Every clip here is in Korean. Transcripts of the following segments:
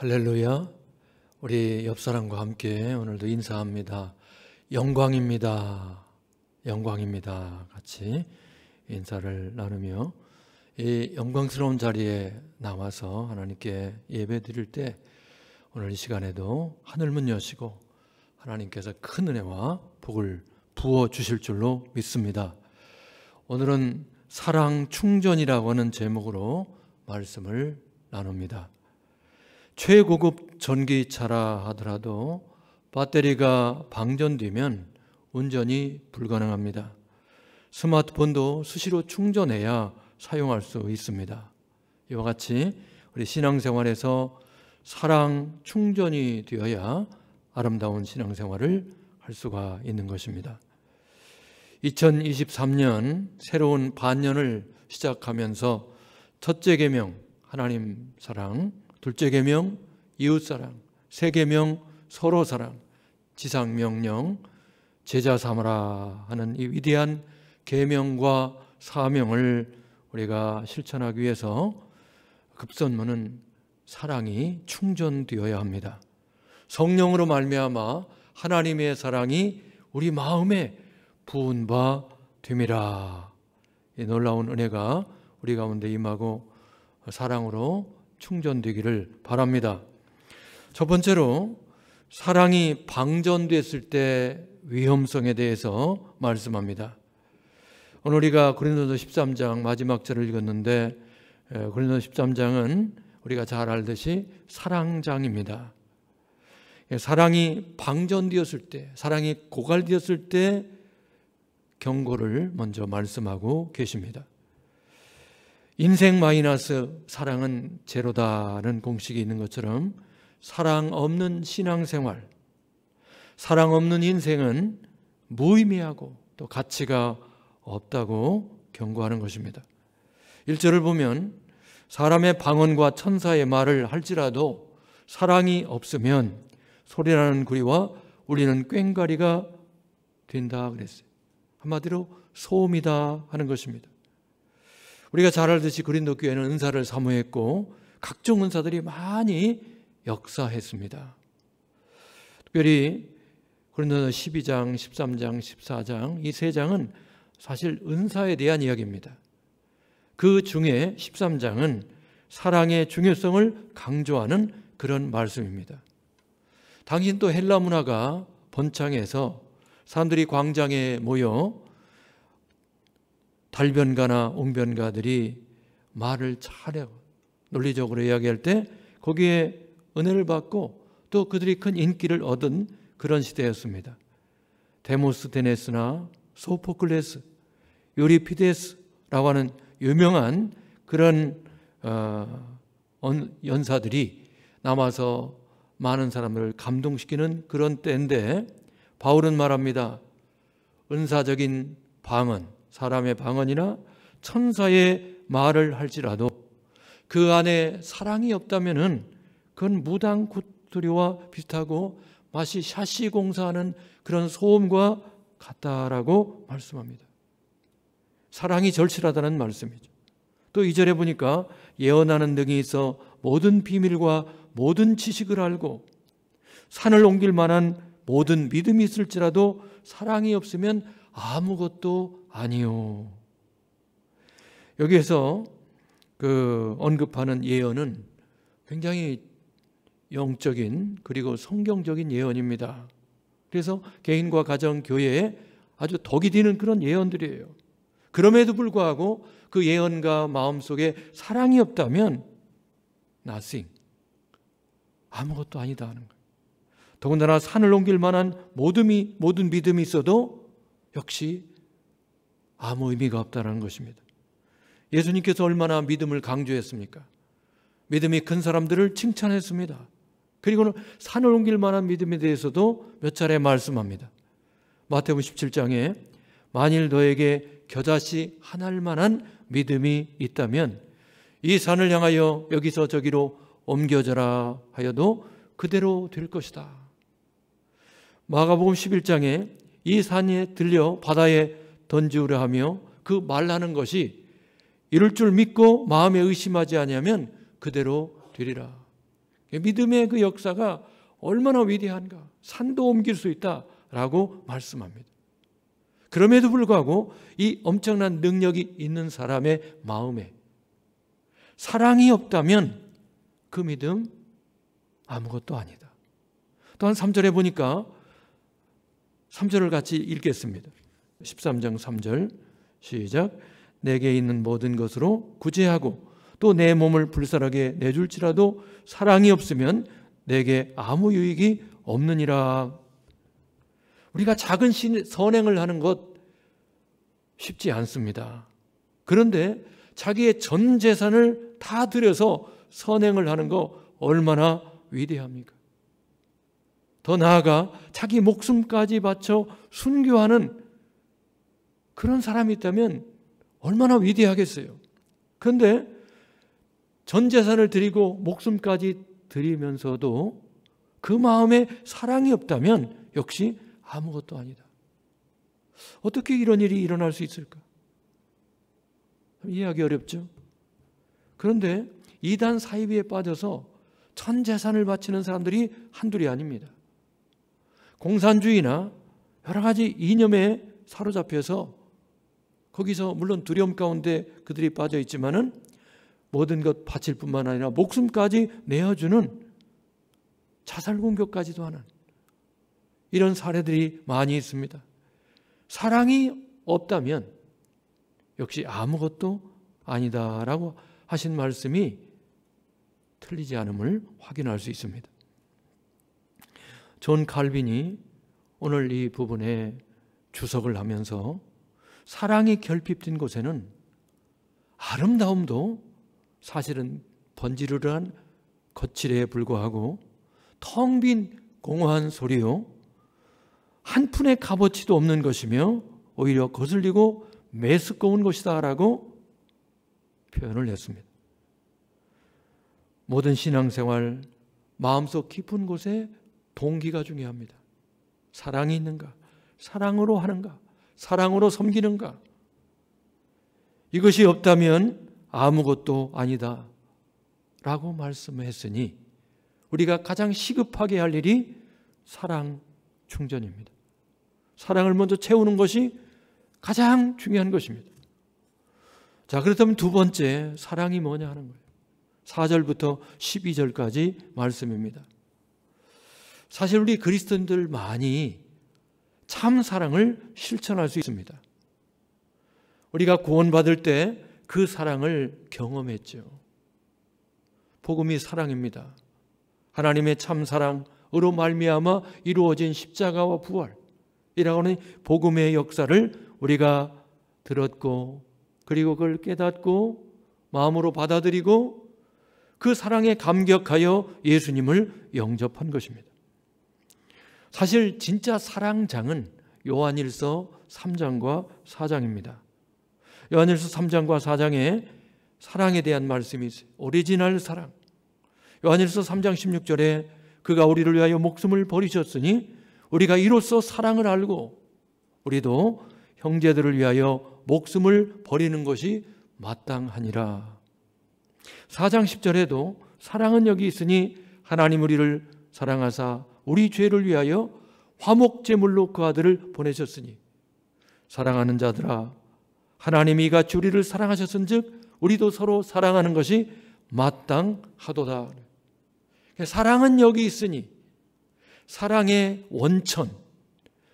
할렐루야. 우리 옆사람과 함께 오늘도 인사합니다. 영광입니다. 영광입니다. 같이 인사를 나누며 이 영광스러운 자리에 나와서 하나님께 예배 드릴 때 오늘 이 시간에도 하늘문 여시고 하나님께서 큰 은혜와 복을 부어 주실 줄로 믿습니다. 오늘은 사랑 충전이라고 하는 제목으로 말씀을 나눕니다. 최고급 전기차라 하더라도 배터리가 방전되면 운전이 불가능합니다. 스마트폰도 수시로 충전해야 사용할 수 있습니다. 이와 같이 우리 신앙생활에서 사랑 충전이 되어야 아름다운 신앙생활을 할 수가 있는 것입니다. 2023년 새로운 반년을 시작하면서 첫째 계명 하나님 사랑, 둘째 계명 이웃 사랑, 세 계명 서로 사랑, 지상 명령 제자 삼으라 하는 이 위대한 계명과 사명을 우리가 실천하기 위해서 급선무는 사랑이 충전되어야 합니다. 성령으로 말미암아 하나님의 사랑이 우리 마음에 부은 바 됨이라. 이 놀라운 은혜가 우리 가운데 임하고 사랑으로 충전되기를 바랍니다. 첫 번째로 사랑이 방전됐을 때 위험성에 대해서 말씀합니다. 오늘 우리가 고린도서 13장 마지막 절을 읽었는데 고린도서 13장은 우리가 잘 알듯이 사랑장입니다. 사랑이 방전되었을 때, 사랑이 고갈되었을 때 경고를 먼저 말씀하고 계십니다. 인생 마이너스 사랑은 제로다는 공식이 있는 것처럼 사랑 없는 신앙생활, 사랑 없는 인생은 무의미하고 또 가치가 없다고 경고하는 것입니다. 1절을 보면 사람의 방언과 천사의 말을 할지라도 사랑이 없으면 소리나는 구리와 울리는 꽹과리가 된다 그랬어요. 한마디로 소음이다 하는 것입니다. 우리가 잘 알듯이 고린도 교회는 은사를 사모했고 각종 은사들이 많이 역사했습니다. 특별히 고린도서 12장, 13장, 14장 이 세 장은 사실 은사에 대한 이야기입니다. 그 중에 13장은 사랑의 중요성을 강조하는 그런 말씀입니다. 당신 또 헬라 문화가 번창해서 사람들이 광장에 모여 달변가나 옹변가들이 말을 잘하고 논리적으로 이야기할 때 거기에 은혜를 받고 또 그들이 큰 인기를 얻은 그런 시대였습니다. 데모스테네스나 소포클레스, 유리피데스라고 하는 유명한 그런 연사들이 남아서 많은 사람들을 감동시키는 그런 때인데 바울은 말합니다. 은사적인 방언, 사람의 방언이나 천사의 말을 할지라도 그 안에 사랑이 없다면은 그건 무당 구투리와 비슷하고 마치 샤시 공사하는 그런 소음과 같다라고 말씀합니다. 사랑이 절실하다는 말씀이죠. 또 2절에 보니까 예언하는 등이 있어 모든 비밀과 모든 지식을 알고 산을 옮길 만한 모든 믿음이 있을지라도 사랑이 없으면 아무것도 아니요. 여기에서 언급하는 예언은 굉장히 영적인 그리고 성경적인 예언입니다. 그래서 개인과 가정, 교회에 아주 덕이 되는 그런 예언들이에요. 그럼에도 불구하고 그 예언가 마음속에 사랑이 없다면 nothing, 아무것도 아니다 하는 거예요. 더군다나 산을 옮길 만한 모든 믿음이 있어도 역시 아무 의미가 없다는 것입니다. 예수님께서 얼마나 믿음을 강조했습니까? 믿음이 큰 사람들을 칭찬했습니다. 그리고는 산을 옮길 만한 믿음에 대해서도 몇 차례 말씀합니다. 마태복음 17장에 만일 너에게 겨자씨 하나일 만한 믿음이 있다면 이 산을 향하여 여기서 저기로 옮겨져라 하여도 그대로 될 것이다. 마가복음 11장에 이 산에 들려 바다에 던지우려 하며 그 말하는 것이 이럴 줄 믿고 마음에 의심하지 아니하면 그대로 되리라. 믿음의 그 역사가 얼마나 위대한가. 산도 옮길 수 있다라고 말씀합니다. 그럼에도 불구하고 이 엄청난 능력이 있는 사람의 마음에 사랑이 없다면 그 믿음 아무것도 아니다. 또한 3절에 보니까 3절을 같이 읽겠습니다. 13장 3절 시작. 내게 있는 모든 것으로 구제하고 또 내 몸을 불살하게 내줄지라도 사랑이 없으면 내게 아무 유익이 없느니라. 우리가 작은 선행을 하는 것 쉽지 않습니다. 그런데 자기의 전 재산을 다 들여서 선행을 하는 거 얼마나 위대합니까? 더 나아가 자기 목숨까지 바쳐 순교하는 그런 사람이 있다면 얼마나 위대하겠어요. 그런데 전 재산을 드리고 목숨까지 드리면서도 그 마음에 사랑이 없다면 역시 아무것도 아니다. 어떻게 이런 일이 일어날 수 있을까? 이해하기 어렵죠? 그런데 이단 사이비에 빠져서 전 재산을 바치는 사람들이 한둘이 아닙니다. 공산주의나 여러 가지 이념에 사로잡혀서 거기서 물론 두려움 가운데 그들이 빠져 있지만은 모든 것 바칠 뿐만 아니라 목숨까지 내어주는 자살 공격까지도 하는 이런 사례들이 많이 있습니다. 사랑이 없다면 역시 아무것도 아니다라고 하신 말씀이 틀리지 않음을 확인할 수 있습니다. 존 칼빈이 오늘 이 부분에 주석을 하면서 사랑이 결핍된 곳에는 아름다움도 사실은 번지르르한 거칠에 불과하고 텅 빈 공허한 소리요, 한 푼의 값어치도 없는 것이며 오히려 거슬리고 메스꺼운 것이다 라고 표현을 했습니다. 모든 신앙생활 마음속 깊은 곳에 동기가 중요합니다. 사랑이 있는가? 사랑으로 하는가? 사랑으로 섬기는가? 이것이 없다면 아무것도 아니다 라고 말씀했으니 우리가 가장 시급하게 할 일이 사랑 충전입니다. 사랑을 먼저 채우는 것이 가장 중요한 것입니다. 자, 그렇다면 두 번째, 사랑이 뭐냐 하는 거예요. 4절부터 12절까지 말씀입니다. 사실 우리 그리스도인들 많이 참 사랑을 실천할 수 있습니다. 우리가 구원받을 때 그 사랑을 경험했죠. 복음이 사랑입니다. 하나님의 참 사랑으로 말미암아 이루어진 십자가와 부활이라고 하는 복음의 역사를 우리가 들었고 그리고 그걸 깨닫고 마음으로 받아들이고 그 사랑에 감격하여 예수님을 영접한 것입니다. 사실 진짜 사랑장은 요한일서 3장과 4장입니다. 요한일서 3장과 4장에 사랑에 대한 말씀이 있어요. 오리지널 사랑. 요한일서 3장 16절에 그가 우리를 위하여 목숨을 버리셨으니 우리가 이로써 사랑을 알고 우리도 형제들을 위하여 목숨을 버리는 것이 마땅하니라. 4장 10절에도 사랑은 여기 있으니 하나님 우리를 사랑하사 우리 죄를 위하여 화목제물로 그 아들을 보내셨으니 사랑하는 자들아 하나님이 이같이 우리를 사랑하셨은즉 우리도 서로 사랑하는 것이 마땅하도다. 사랑은 여기 있으니 사랑의 원천,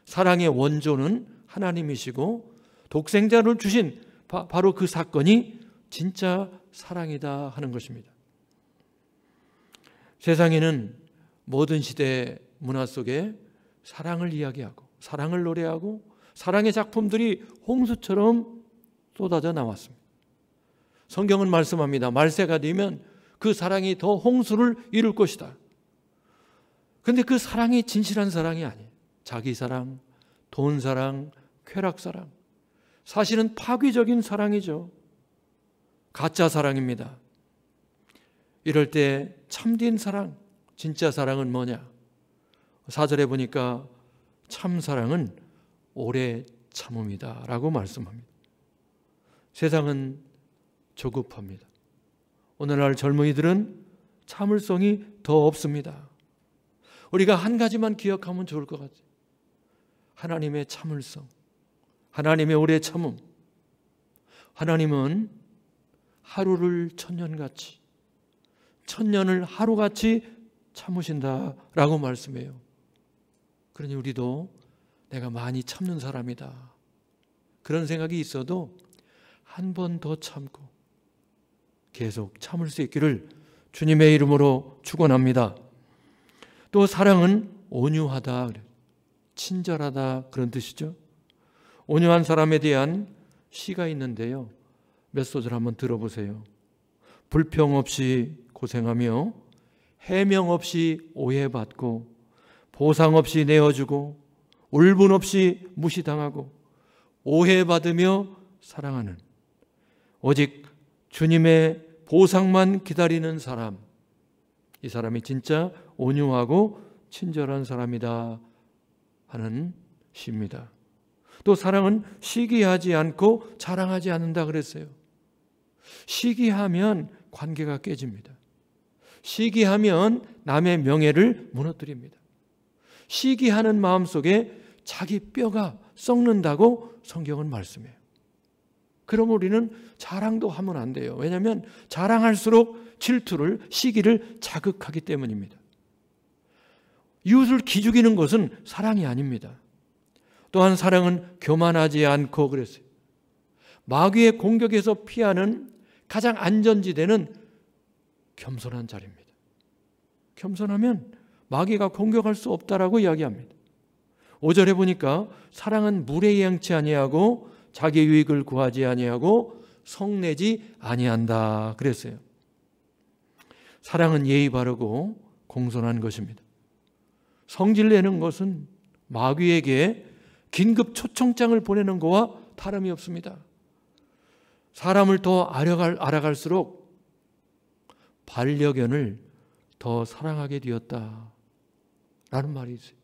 사랑의 원조는 하나님이시고 독생자를 주신 바로 그 사건이 진짜 사랑이다 하는 것입니다. 세상에는 모든 시대 문화 속에 사랑을 이야기하고 사랑을 노래하고 사랑의 작품들이 홍수처럼 쏟아져 나왔습니다. 성경은 말씀합니다. 말세가 되면 그 사랑이 더 홍수를 이룰 것이다. 그런데 그 사랑이 진실한 사랑이 아니에요. 자기 사랑, 돈 사랑, 쾌락 사랑. 사실은 파괴적인 사랑이죠. 가짜 사랑입니다. 이럴 때 참된 사랑, 진짜 사랑은 뭐냐? 4절에 보니까 참 사랑은 오래 참음이다 라고 말씀합니다. 세상은 조급합니다. 오늘날 젊은이들은 참을성이 더 없습니다. 우리가 한 가지만 기억하면 좋을 것 같아요. 하나님의 참을성, 하나님의 오래 참음. 하나님은 하루를 천년같이, 천년을 하루같이 참으신다라고 말씀해요. 그러니 우리도 내가 많이 참는 사람이다, 그런 생각이 있어도 한 번 더 참고 계속 참을 수 있기를 주님의 이름으로 축원합니다. 또 사랑은 온유하다, 친절하다, 그런 뜻이죠. 온유한 사람에 대한 시가 있는데요, 몇 소절 한번 들어보세요. 불평 없이 고생하며 해명 없이 오해받고 보상 없이 내어주고 울분 없이 무시당하고 오해받으며 사랑하는, 오직 주님의 보상만 기다리는 사람, 이 사람이 진짜 온유하고 친절한 사람이다 하는 시입니다. 또 사랑은 시기하지 않고 자랑하지 않는다 그랬어요. 시기하면 관계가 깨집니다. 시기하면 남의 명예를 무너뜨립니다. 시기하는 마음속에 자기 뼈가 썩는다고 성경은 말씀해요. 그럼 우리는 자랑도 하면 안 돼요. 왜냐하면 자랑할수록 질투를, 시기를 자극하기 때문입니다. 이웃을 기죽이는 것은 사랑이 아닙니다. 또한 사랑은 교만하지 않고 그랬어요. 마귀의 공격에서 피하는 가장 안전지대는 겸손한 자리입니다. 겸손하면 마귀가 공격할 수 없다라고 이야기합니다. 5절에 보니까 사랑은 물에 양치 아니하고 자기 유익을 구하지 아니하고 성내지 아니한다 그랬어요. 사랑은 예의 바르고 공손한 것입니다. 성질 내는 것은 마귀에게 긴급 초청장을 보내는 것과 다름이 없습니다. 사람을 더 알아갈수록 반려견을 더 사랑하게 되었다라는 말이 있어요.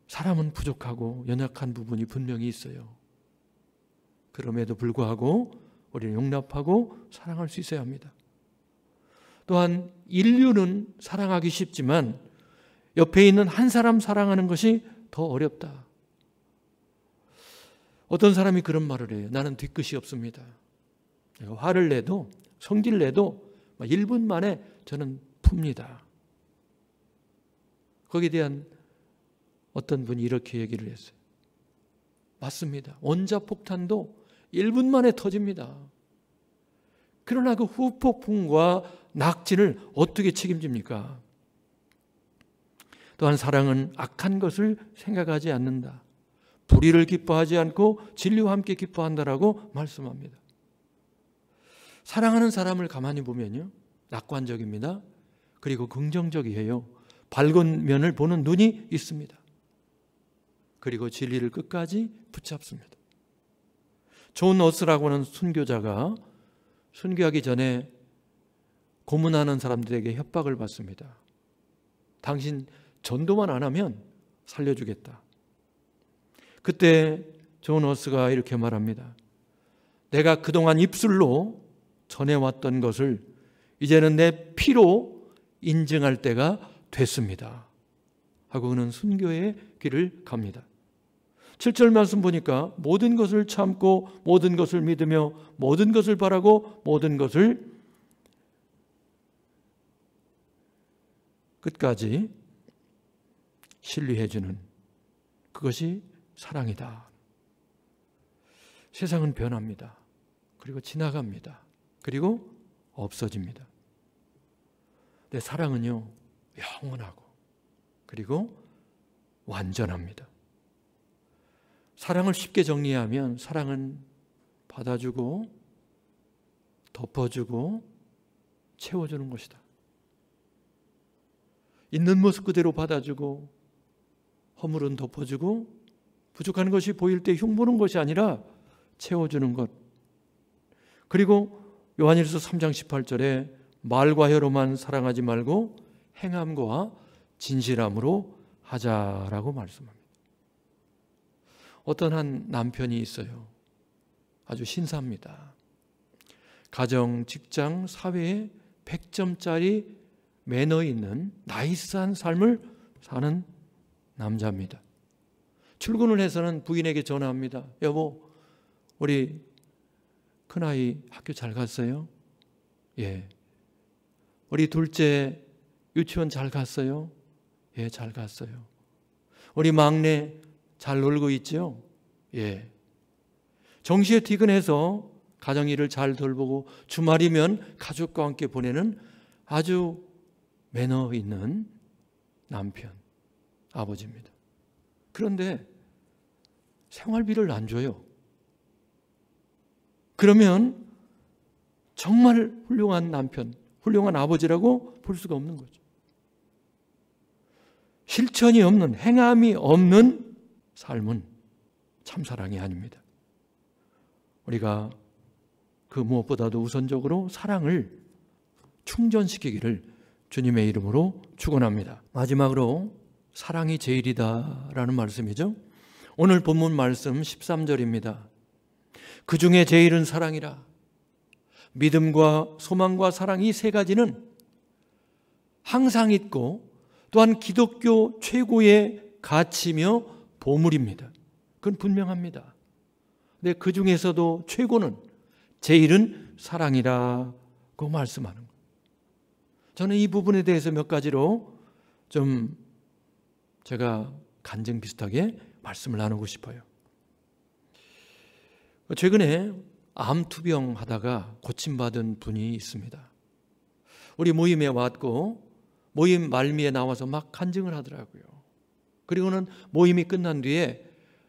사람은 부족하고 연약한 부분이 분명히 있어요. 그럼에도 불구하고 우리는 용납하고 사랑할 수 있어야 합니다. 또한 인류는 사랑하기 쉽지만 옆에 있는 한 사람 사랑하는 것이 더 어렵다. 어떤 사람이 그런 말을 해요. 나는 뒤끝이 없습니다. 내가 화를 내도 성질 내도 1분 만에 저는 풉니다. 거기에 대한 어떤 분이 이렇게 얘기를 했어요. 맞습니다. 원자폭탄도 1분 만에 터집니다. 그러나 그 후폭풍과 낙진을 어떻게 책임집니까? 또한 사랑은 악한 것을 생각하지 않는다. 불의를 기뻐하지 않고 진리와 함께 기뻐한다라고 말씀합니다. 사랑하는 사람을 가만히 보면요, 낙관적입니다. 그리고 긍정적이에요. 밝은 면을 보는 눈이 있습니다. 그리고 진리를 끝까지 붙잡습니다. 존 어스라고 하는 순교자가 순교하기 전에 고문하는 사람들에게 협박을 받습니다. 당신 전도만 안 하면 살려주겠다. 그때 존 어스가 이렇게 말합니다. 내가 그동안 입술로 전해왔던 것을 이제는 내 피로 인증할 때가 됐습니다 하고 그는 순교의 길을 갑니다. 7절 말씀 보니까 모든 것을 참고 모든 것을 믿으며 모든 것을 바라고 모든 것을 끝까지 신뢰해주는 그것이 사랑이다. 세상은 변합니다. 그리고 지나갑니다. 그리고 없어집니다. 근데 사랑은요, 영원하고 그리고 완전합니다. 사랑을 쉽게 정리하면 사랑은 받아주고 덮어주고 채워주는 것이다. 있는 모습 그대로 받아주고 허물은 덮어주고 부족한 것이 보일 때 흉보는 것이 아니라 채워주는 것. 그리고 요한일서 3장 18절에 말과 혀로만 사랑하지 말고 행함과 진실함으로 하자라고 말씀합니다. 어떤 한 남편이 있어요. 아주 신사입니다. 가정, 직장, 사회에 100점짜리 매너 있는 나이스한 삶을 사는 남자입니다. 출근을 해서는 부인에게 전화합니다. 여보, 우리 큰아이 학교 잘 갔어요? 예. 우리 둘째 유치원 잘 갔어요? 예, 잘 갔어요. 우리 막내 잘 놀고 있죠? 예. 정시에 퇴근해서 가정일을 잘 돌보고 주말이면 가족과 함께 보내는 아주 매너 있는 남편, 아버지입니다. 그런데 생활비를 안 줘요. 그러면 정말 훌륭한 남편, 훌륭한 아버지라고 볼 수가 없는 거죠. 실천이 없는, 행함이 없는 삶은 참사랑이 아닙니다. 우리가 그 무엇보다도 우선적으로 사랑을 충전시키기를 주님의 이름으로 축원합니다. 마지막으로 사랑이 제일이다라는 말씀이죠. 오늘 본문 말씀 13절입니다. 그 중에 제일은 사랑이라. 믿음과 소망과 사랑 이 세 가지는 항상 있고 또한 기독교 최고의 가치며 보물입니다. 그건 분명합니다. 근데 그 중에서도 최고는 제일은 사랑이라고 말씀하는 거예요. 저는 이 부분에 대해서 몇 가지로 좀 제가 간증 비슷하게 말씀을 나누고 싶어요. 최근에 암투병 하다가 고침받은 분이 있습니다. 우리 모임에 왔고 모임 말미에 나와서 막 간증을 하더라고요. 그리고는 모임이 끝난 뒤에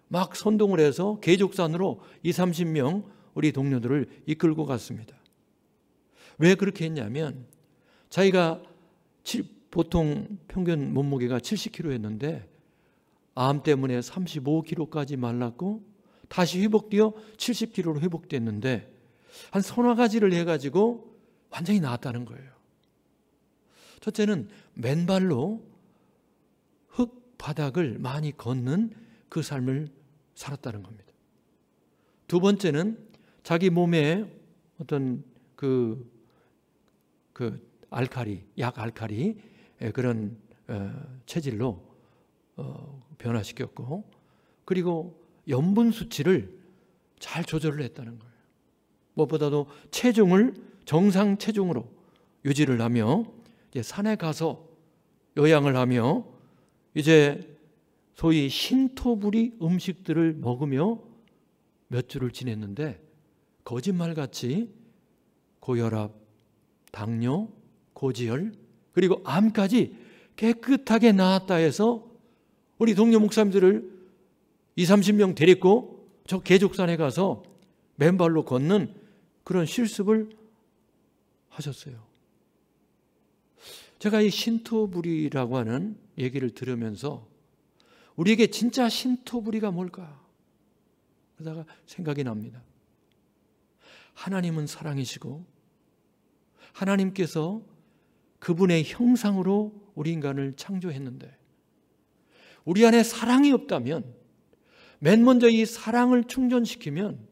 막 선동을 해서 계족산으로 20-30명 우리 동료들을 이끌고 갔습니다. 왜 그렇게 했냐면 자기가 보통 평균 몸무게가 70kg였는데 암 때문에 35kg까지 말랐고 다시 회복되어 70kg로 회복됐는데 한 서너 가지를 해가지고 완전히 나았다는 거예요. 첫째는 맨발로 흙 바닥을 많이 걷는 그 삶을 살았다는 겁니다. 두 번째는 자기 몸에 어떤 약 알칼리 그런 체질로 변화시켰고, 그리고 염분 수치를 잘 조절을 했다는 거예요. 무엇보다도 체중을 정상 체중으로 유지를 하며 이제 산에 가서 요양을 하며 이제 소위 신토부리 음식들을 먹으며 몇 주를 지냈는데 거짓말같이 고혈압, 당뇨, 고지혈 그리고 암까지 깨끗하게 나았다 해서 우리 동료 목사님들을 20-30명 데리고 저 계족산에 가서 맨발로 걷는 그런 실습을 하셨어요. 제가 이 신토부리라고 하는 얘기를 들으면서 우리에게 진짜 신토부리가 뭘까? 그러다가 생각이 납니다. 하나님은 사랑이시고 하나님께서 그분의 형상으로 우리 인간을 창조했는데 우리 안에 사랑이 없다면 맨 먼저 이 사랑을 충전시키면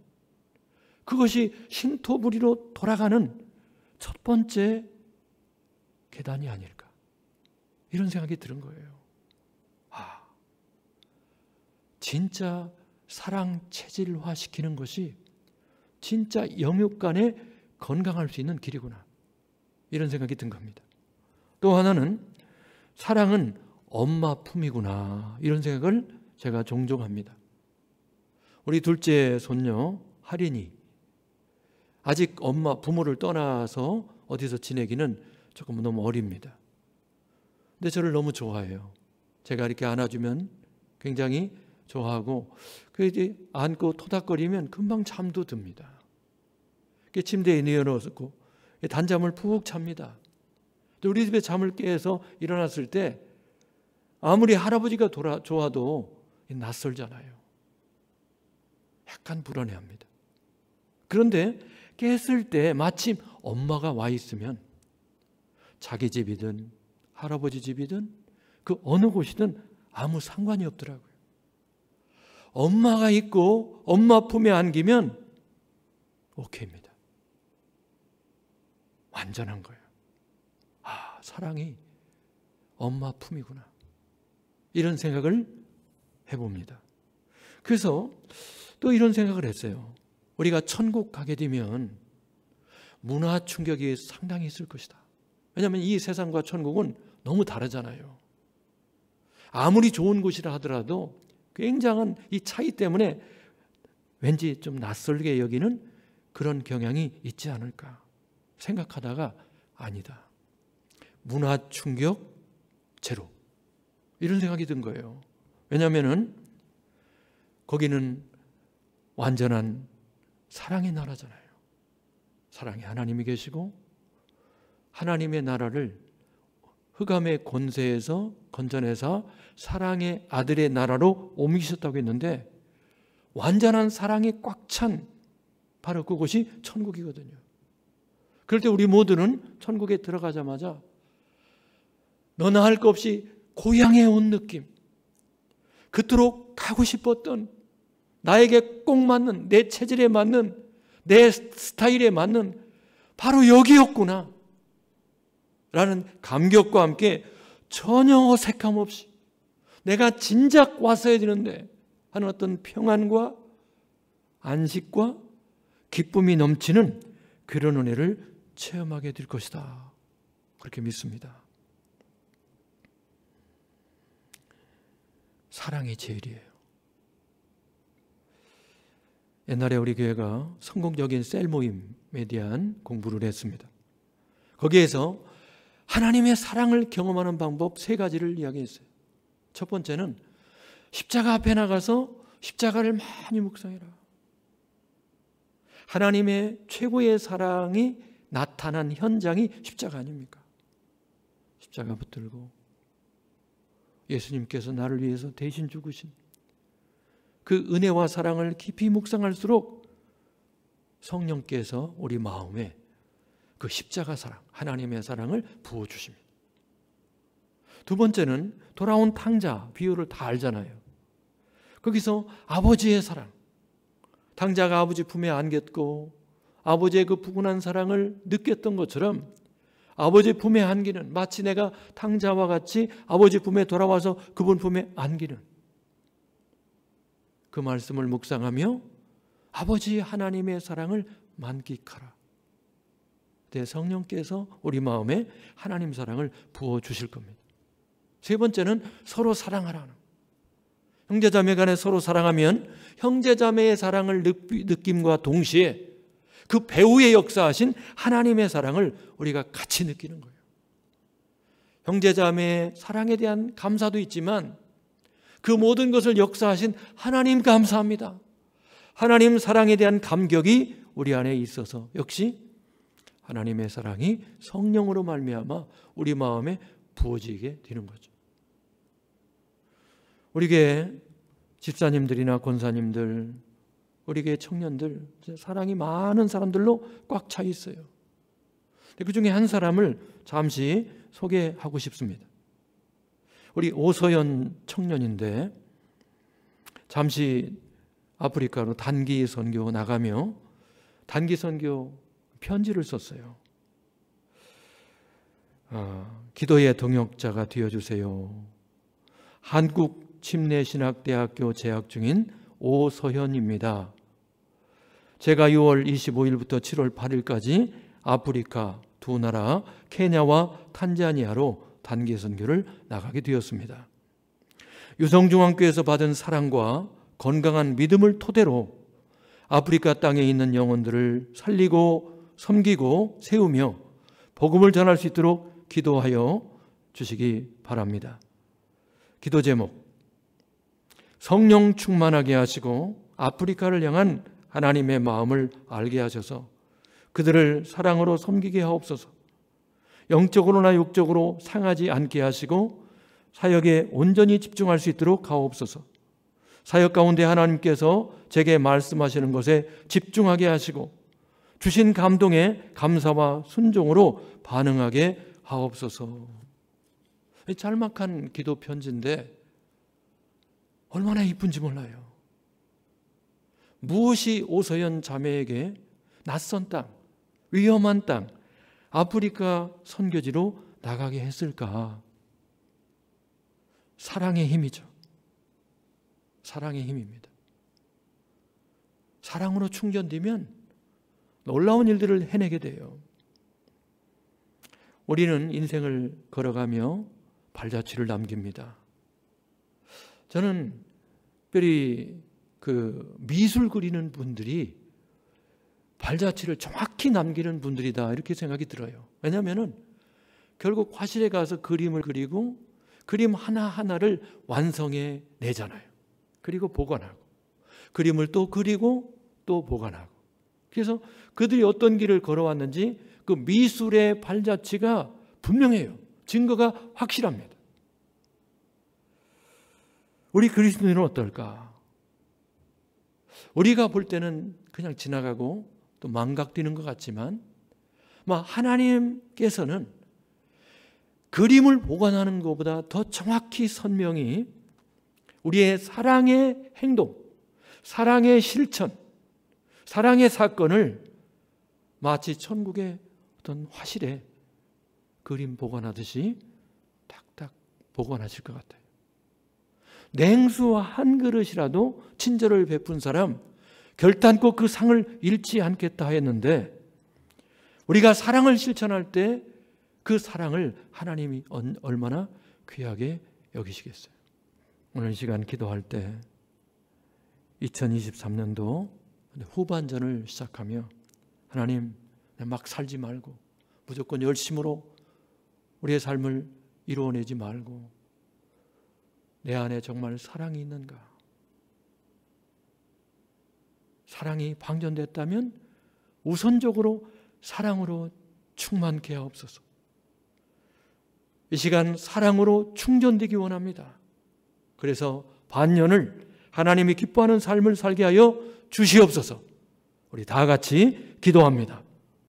그것이 신토부리로 돌아가는 첫 번째 계단이 아닐까, 이런 생각이 드는 거예요. 진짜 사랑 체질화시키는 것이 진짜 영육간에 건강할 수 있는 길이구나, 이런 생각이 든 겁니다. 또 하나는 사랑은 엄마 품이구나, 이런 생각을 제가 종종 합니다. 우리 둘째 손녀 하린이 아직 부모를 떠나서 어디서 지내기는 조금 너무 어립니다. 근데 저를 너무 좋아해요. 제가 이렇게 안아주면 굉장히 좋아하고 이제 안고 토닥거리면 금방 잠도 듭니다. 침대에 내어놓고 단잠을 푹 잡니다. 우리 집에 잠을 깨서 일어났을 때 아무리 할아버지가 좋아도 낯설잖아요. 약간 불안해합니다. 그런데 깼을 때 마침 엄마가 와 있으면 자기 집이든 할아버지 집이든 그 어느 곳이든 아무 상관이 없더라고요. 엄마가 있고 엄마 품에 안기면 오케이입니다. 완전한 거예요. 아, 사랑이 엄마 품이구나. 이런 생각을 해봅니다. 그래서 또 이런 생각을 했어요. 우리가 천국 가게 되면 문화 충격이 상당히 있을 것이다. 왜냐하면 이 세상과 천국은 너무 다르잖아요. 아무리 좋은 곳이라 하더라도 굉장한 이 차이 때문에 왠지 좀 낯설게 여기는 그런 경향이 있지 않을까 생각하다가 아니다. 문화 충격 제로. 이런 생각이 든 거예요. 왜냐하면 거기는 완전한 사랑의 나라잖아요. 사랑의 하나님이 계시고 하나님의 나라를 흑암의 권세에서 건져내사 사랑의 아들의 나라로 옮기셨다고 했는데 완전한 사랑이 꽉 찬 바로 그곳이 천국이거든요. 그럴 때 우리 모두는 천국에 들어가자마자 너나 할 것 없이 고향에 온 느낌, 그토록 가고 싶었던 나에게 꼭 맞는 내 체질에 맞는 내 스타일에 맞는 바로 여기였구나 라는 감격과 함께 전혀 어색함 없이 내가 진작 왔어야 되는데 하는 어떤 평안과 안식과 기쁨이 넘치는 그런 은혜를 체험하게 될 것이다. 그렇게 믿습니다. 사랑이 제일이에요. 옛날에 우리 교회가 성공적인 셀 모임에 대한 공부를 했습니다. 거기에서 하나님의 사랑을 경험하는 방법 3가지를 이야기했어요. 첫 번째는 십자가 앞에 나가서 십자가를 많이 묵상해라. 하나님의 최고의 사랑이 나타난 현장이 십자가 아닙니까? 십자가 붙들고 예수님께서 나를 위해서 대신 죽으신 그 은혜와 사랑을 깊이 묵상할수록 성령께서 우리 마음에 그 십자가 사랑, 하나님의 사랑을 부어주십니다. 두 번째는 돌아온 탕자 비유를 다 알잖아요. 거기서 아버지의 사랑, 탕자가 아버지 품에 안겼고 아버지의 그 푸근한 사랑을 느꼈던 것처럼 아버지 품에 안기는, 마치 내가 탕자와 같이 아버지 품에 돌아와서 그분 품에 안기는 그 말씀을 묵상하며 아버지 하나님의 사랑을 만끽하라. 내 성령께서 우리 마음에 하나님 사랑을 부어주실 겁니다. 세 번째는 서로 사랑하라는, 형제자매 간에 서로 사랑하면 형제자매의 사랑을 느낌과 동시에 그 배후에 역사하신 하나님의 사랑을 우리가 같이 느끼는 거예요. 형제자매의 사랑에 대한 감사도 있지만 그 모든 것을 역사하신 하나님 감사합니다. 하나님 사랑에 대한 감격이 우리 안에 있어서 역시 하나님의 사랑이 성령으로 말미암아 우리 마음에 부어지게 되는 거죠. 우리 교회 집사님들이나 권사님들, 우리 교회 청년들 사랑이 많은 사람들로 꽉 차 있어요. 그 중에 한 사람을 잠시 소개하고 싶습니다. 우리 오서연 청년인데 잠시 아프리카로 단기 선교 나가며 단기 선교 편지를 썼어요. 기도의 동역자가 되어주세요. 한국침례신학대학교 재학 중인 오서현입니다. 제가 6월 25일부터 7월 8일까지 아프리카 두 나라 케냐와 탄자니아로 단기 선교를 나가게 되었습니다. 유성중앙교회에서 받은 사랑과 건강한 믿음을 토대로 아프리카 땅에 있는 영혼들을 살리고 섬기고 세우며 복음을 전할 수 있도록 기도하여 주시기 바랍니다. 기도 제목, 성령 충만하게 하시고 아프리카를 향한 하나님의 마음을 알게 하셔서 그들을 사랑으로 섬기게 하옵소서. 영적으로나 육적으로 상하지 않게 하시고 사역에 온전히 집중할 수 있도록 하옵소서. 사역 가운데 하나님께서 제게 말씀하시는 것에 집중하게 하시고 주신 감동에 감사와 순종으로 반응하게 하옵소서. 짤막한 기도 편지인데 얼마나 이쁜지 몰라요. 무엇이 오서연 자매에게 낯선 땅, 위험한 땅, 아프리카 선교지로 나가게 했을까? 사랑의 힘이죠. 사랑의 힘입니다. 사랑으로 충전되면 놀라운 일들을 해내게 돼요. 우리는 인생을 걸어가며 발자취를 남깁니다. 저는 특별히 미술 그리는 분들이 발자취를 정확히 남기는 분들이다 이렇게 생각이 들어요. 왜냐하면 결국 화실에 가서 그림을 그리고 그림 하나하나를 완성해 내잖아요. 그리고 보관하고 그림을 또 그리고 또 보관하고. 그래서 그들이 어떤 길을 걸어왔는지 그 미술의 발자취가 분명해요. 증거가 확실합니다. 우리 그리스도인은 어떨까? 우리가 볼 때는 그냥 지나가고 또 망각되는 것 같지만 하나님께서는 그림을 보관하는 것보다 더 정확히 선명히 우리의 사랑의 행동, 사랑의 실천, 사랑의 사건을 마치 천국의 어떤 화실에 그림 보관하듯이 딱딱 보관하실 것 같아요. 냉수 한 그릇이라도 친절을 베푼 사람 결단코 그 상을 잃지 않겠다 했는데, 우리가 사랑을 실천할 때 그 사랑을 하나님이 얼마나 귀하게 여기시겠어요. 오늘 시간 기도할 때 2023년도 후반전을 시작하며 하나님, 막 살지 말고 무조건 열심으로 우리의 삶을 이루어내지 말고 내 안에 정말 사랑이 있는가? 사랑이 방전됐다면 우선적으로 사랑으로 충만케 하옵소서. 이 시간 사랑으로 충전되기 원합니다. 그래서 반년을 하나님이 기뻐하는 삶을 살게 하여 주시옵소서. 우리 다 같이 기도합니다.